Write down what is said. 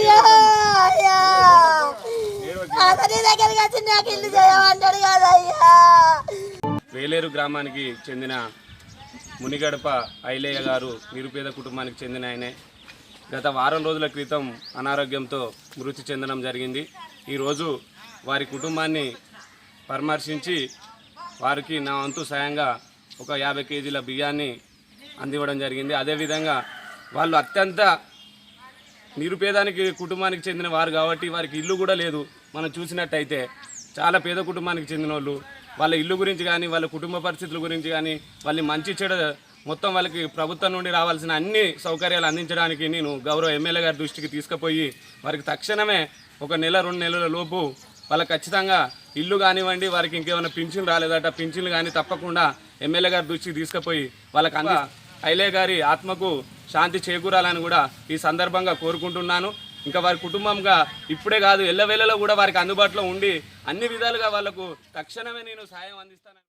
అయ్యా అయ్యా అతని దగ్గరికి వచ్చి నాకు ఇల్లు చేయమంటాడు కదా అయ్యా. వేలేరు గ్రామానికి చెందిన మునిగడప ఐలయ్య గారు నిరుపేద కుటుంబానికి చెందిన ఆయనే. గత వారం రోజుల క్రితం అనారోగ్యంతో మృతి చెందడం జరిగింది. ఈరోజు వారి కుటుంబాన్ని పరామర్శించి వారికి నా వంతు సాయంగా ఒక 50 కేజీల బియ్యాన్ని అందివ్వడం జరిగింది. అదేవిధంగా వాళ్ళు అత్యంత నిరుపేదానికి కుటుంబానికి చెందిన వారు కాబట్టి వారికి ఇల్లు కూడా లేదు. మనం చూసినట్టయితే చాలా పేద కుటుంబానికి చెందిన వాళ్ళు వాళ్ళ ఇల్లు గురించి కానీ వాళ్ళ కుటుంబ పరిస్థితుల గురించి కానీ వాళ్ళని మంచి చెడు మొత్తం వాళ్ళకి ప్రభుత్వం నుండి రావాల్సిన అన్ని సౌకర్యాలు అందించడానికి నేను గౌరవ ఎమ్మెల్యే గారి దృష్టికి తీసుకుపోయి వారికి తక్షణమే 1 నెల 2 నెలల లోపు వాళ్ళకి ఖచ్చితంగా ఇల్లు కానివ్వండి, వారికి ఇంకేమైనా పింఛన్లు రాలేదట పింఛన్లు కానీ తప్పకుండా ఎమ్మెల్యే గారి దృష్టికి తీసుకుపోయి వాళ్ళకి ఐలయ్య గారి ఆత్మకు శాంతి చేకూరాలని కూడా ఈ సందర్భంగా కోరుకుంటున్నాను. ఇంకా వారి కుటుంబంగా ఇప్పుడే కాదు ఎల్లవేళలో కూడా వారికి అందుబాటులో ఉండి అన్ని విధాలుగా వాళ్లకు తక్షణమే నేను సాయం అందిస్తాను.